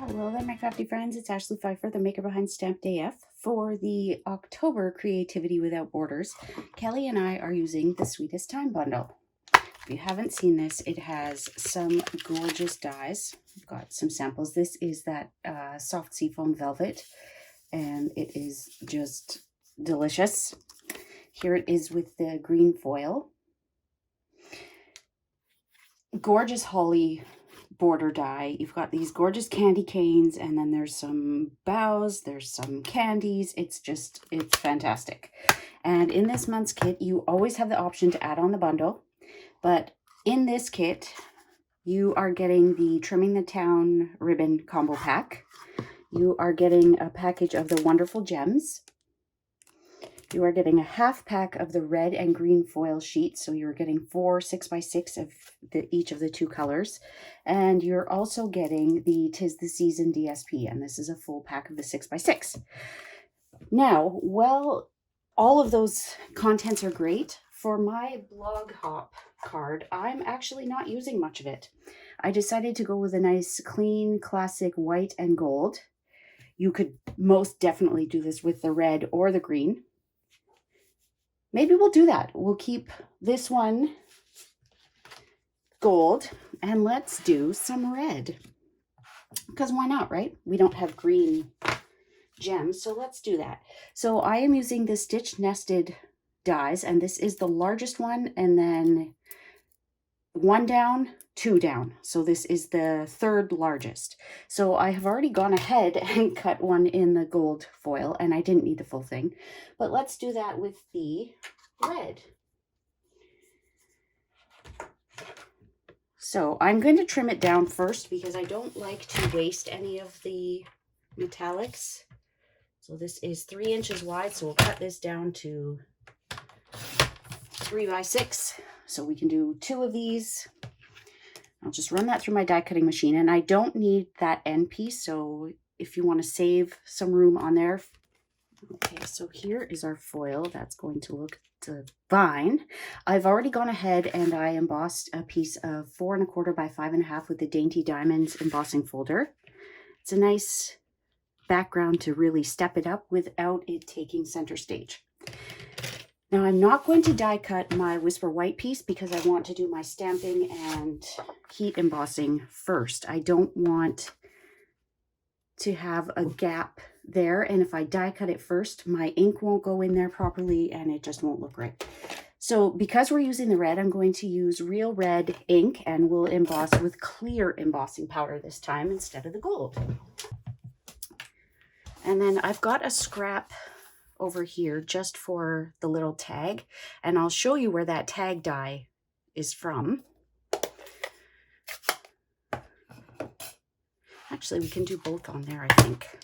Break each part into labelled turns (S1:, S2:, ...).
S1: Hello there, my crafty friends. It's Ashley Pfeiffer, the maker behind Stamped AF. For the October Creativity Without Borders, Kelly and I are using the Sweetest Time bundle. If you haven't seen this, it has some gorgeous dies. I've got some samples. This is that soft seafoam velvet, and it is just delicious. Here it is with the green foil. Gorgeous holly border die. You've got these gorgeous candy canes, and then there's some boughs, there's some candies. It's fantastic. And in this month's kit, you always have the option to add on the bundle, but in this kit, you are getting the Trimming the Town ribbon combo pack. You are getting a package of the wonderful gems. You are getting a half pack of the red and green foil sheets. So you're getting 4 6x6 of each of the two colors. And you're also getting the 'Tis the Season DSP. And this is a full pack of the 6x6. Now, well, all of those contents are great. For my blog hop card, I'm actually not using much of it. I decided to go with a nice, clean, classic white and gold. You could most definitely do this with the red or the green. Maybe we'll do that. We'll keep this one gold and let's do some red. Because why not, right? We don't have green gems, so let's do that. So I am using the stitch nested dies, and this is the largest one, and then 1 down, 2 down. So this is the third largest. So I have already gone ahead and cut one in the gold foil, and I didn't need the full thing. But let's do that with the red. So I'm going to trim it down first because I don't like to waste any of the metallics. So this is 3 inches wide, so we'll cut this down to 3x6. So we can do 2 of these. I'll just run that through my die cutting machine, and I don't need that end piece, so if you want to save some room on there. Okay, so here is our foil. That's going to look divine. I've already gone ahead and I embossed a piece of 4 1/4 by 5 1/2 with the Dainty Diamonds embossing folder. It's a nice background to really step it up without it taking center stage. Now I'm not going to die cut my Whisper White piece because I want to do my stamping and heat embossing first. I don't want to have a gap there, and if I die cut it first, my ink won't go in there properly and it just won't look right. So because we're using the red, I'm going to use real red ink, and we'll emboss with clear embossing powder this time instead of the gold. And then I've got a scrap over here just for the little tag, and I'll show you where that tag die is from. Actually, we can do both on there, I think.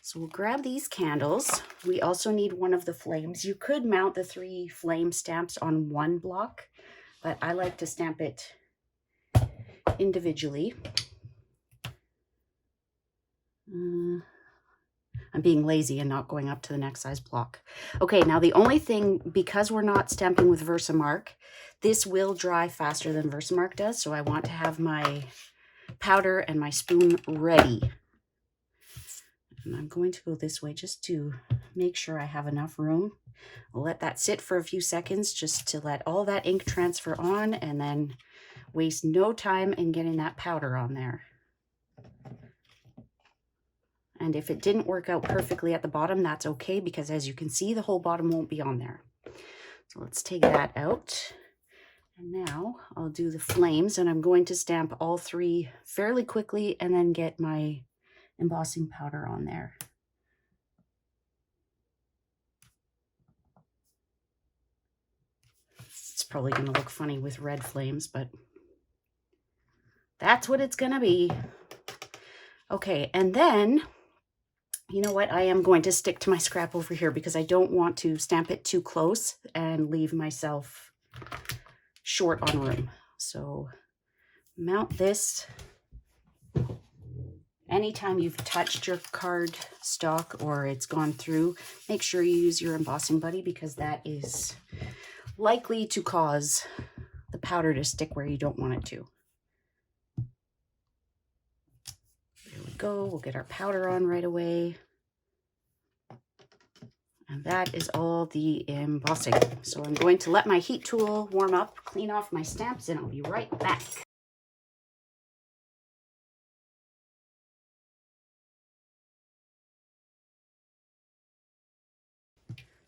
S1: So we'll grab these candles. We also need one of the flames. You could mount the 3 flame stamps on one block, but I like to stamp it individually. I'm being lazy and not going up to the next size block. Okay, now the only thing, because we're not stamping with Versamark, this will dry faster than Versamark does, so I want to have my powder and my spoon ready. And I'm going to go this way just to make sure I have enough room. I'll let that sit for a few seconds just to let all that ink transfer on, and then waste no time in getting that powder on there. And if it didn't work out perfectly at the bottom, that's okay, because as you can see, the whole bottom won't be on there. So let's take that out. And now I'll do the flames, and I'm going to stamp all 3 fairly quickly and then get my embossing powder on there. It's probably going to look funny with red flames, but that's what it's going to be. Okay, and then, you know what? I am going to stick to my scrap over here because I don't want to stamp it too close and leave myself short on room. So mount this. Anytime you've touched your card stock or it's gone through, make sure you use your embossing buddy, because that is likely to cause the powder to stick where you don't want it to. There we go. We'll get our powder on right away. And that is all the embossing. So I'm going to let my heat tool warm up, clean off my stamps, and I'll be right back.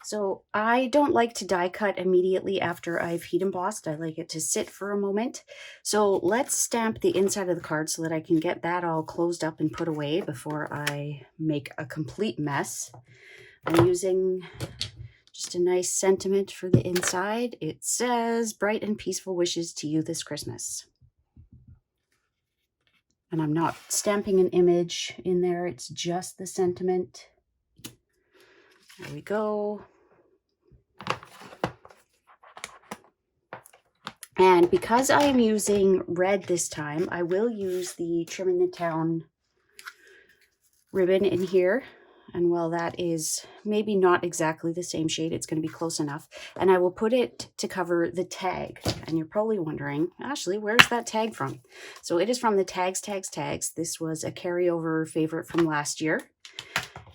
S1: So I don't like to die cut immediately after I've heat embossed. I like it to sit for a moment. So let's stamp the inside of the card so that I can get that all closed up and put away before I make a complete mess. I'm using just a nice sentiment for the inside. It says, "Bright and peaceful wishes to you this Christmas." And I'm not stamping an image in there. It's just the sentiment. There we go. And because I am using red this time, I will use the Trim in the Town ribbon in here. And while that is maybe not exactly the same shade, it's going to be close enough. And I will put it to cover the tag. And you're probably wondering, Ashley, where's that tag from? So it is from the Tags, Tags, Tags. This was a carryover favorite from last year.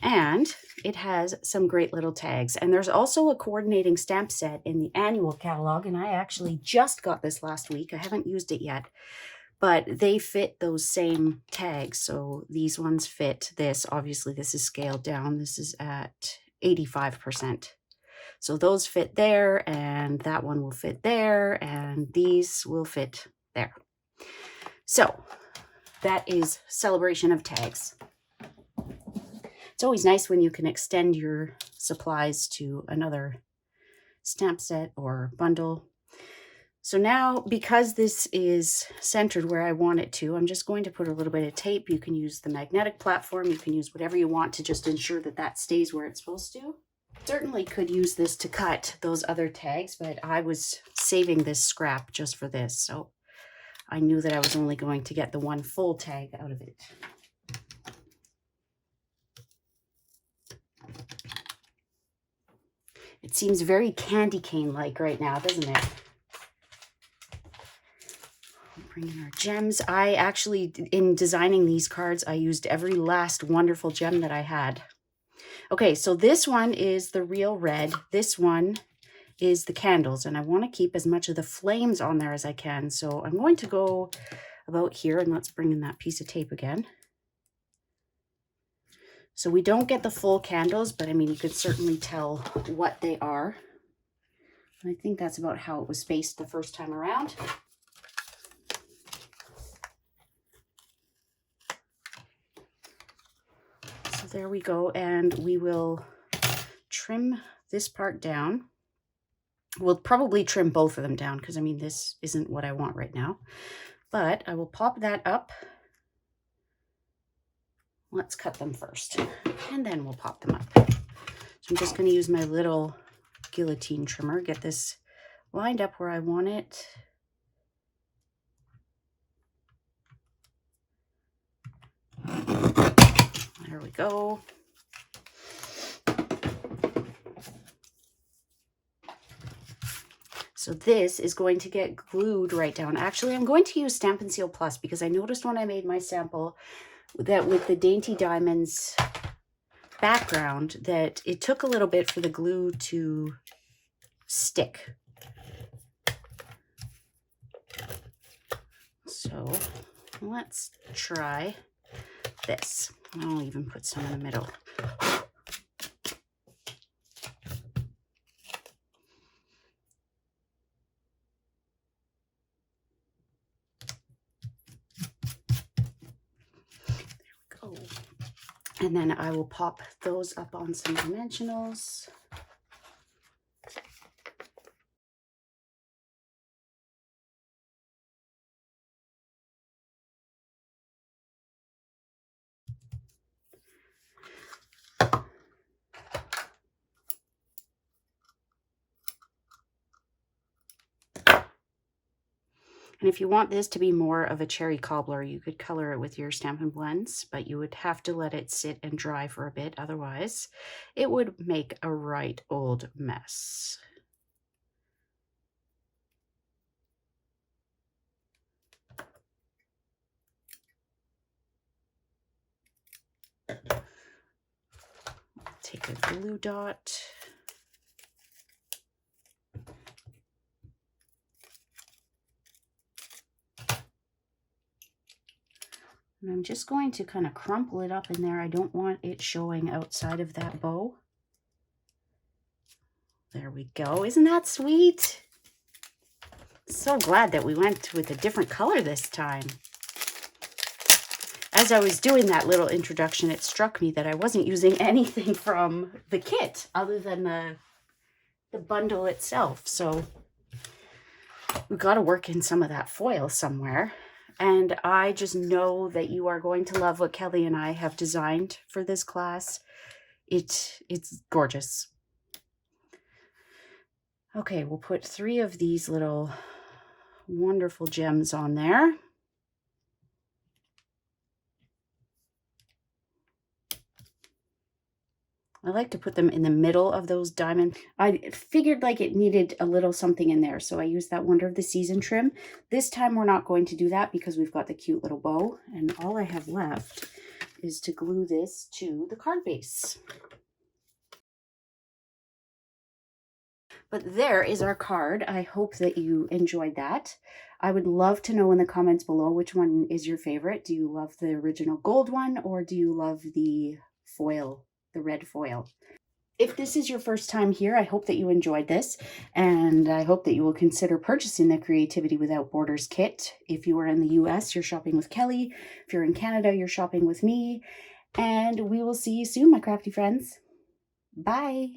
S1: And it has some great little tags. And there's also a coordinating stamp set in the annual catalog. And I actually just got this last week. I haven't used it yet. But they fit those same tags. So these ones fit this. Obviously, this is scaled down. This is at 85%. So those fit there, and that one will fit there, and these will fit there. So that is celebration of tags. It's always nice when you can extend your supplies to another stamp set or bundle. So now, because this is centered where I want it to, I'm just going to put a little bit of tape. You can use the magnetic platform. You can use whatever you want to just ensure that that stays where it's supposed to. Certainly could use this to cut those other tags, but I was saving this scrap just for this. So I knew that I was only going to get the one full tag out of it. It seems very candy cane-like right now, doesn't it? Bring in our gems. I actually, in designing these cards, I used every last wonderful gem that I had. Okay, so this one is the real red. This one is the candles, and I want to keep as much of the flames on there as I can. So I'm going to go about here, and let's bring in that piece of tape again. So we don't get the full candles, but I mean, you could certainly tell what they are. I think that's about how it was spaced the first time around. So there we go, and we will trim this part down. We'll probably trim both of them down because I mean, this isn't what I want right now, but I will pop that up. Let's cut them first, and then we'll pop them up. So I'm just going to use my little guillotine trimmer, get this lined up where I want it. There we go. So this is going to get glued right down. Actually, I'm going to use Stampin' Seal Plus because I noticed when I made my sample that with the Dainty Diamonds background that it took a little bit for the glue to stick. So let's try this. I'll even put some in the middle. There we go. And then I will pop those up on some dimensionals. And if you want this to be more of a cherry cobbler, you could color it with your Stampin' Blends, but you would have to let it sit and dry for a bit. Otherwise, it would make a right old mess. glue dot. And I'm just going to kind of crumple it up in there. I don't want it showing outside of that bow. There we go. Isn't that sweet? So glad that we went with a different color this time. As I was doing that little introduction, it struck me that I wasn't using anything from the kit other than the bundle itself. So we've got to work in some of that foil somewhere. And I just know that you are going to love what Kelly and I have designed for this class. It's gorgeous. Okay, we'll put 3 of these little wonderful gems on there. I like to put them in the middle of those diamond. I figured like it needed a little something in there, so I used that Wonder of the Season trim. This time we're not going to do that because we've got the cute little bow, and all I have left is to glue this to the card base. But there is our card. I hope that you enjoyed that. I would love to know in the comments below which one is your favorite. Do you love the original gold one, or do you love the foil, the red foil? If this is your first time here, I hope that you enjoyed this, and I hope that you will consider purchasing the Creativity Without Borders kit. If you are in the US, you're shopping with Kelly. If you're in Canada, you're shopping with me. And we will see you soon, my crafty friends. Bye.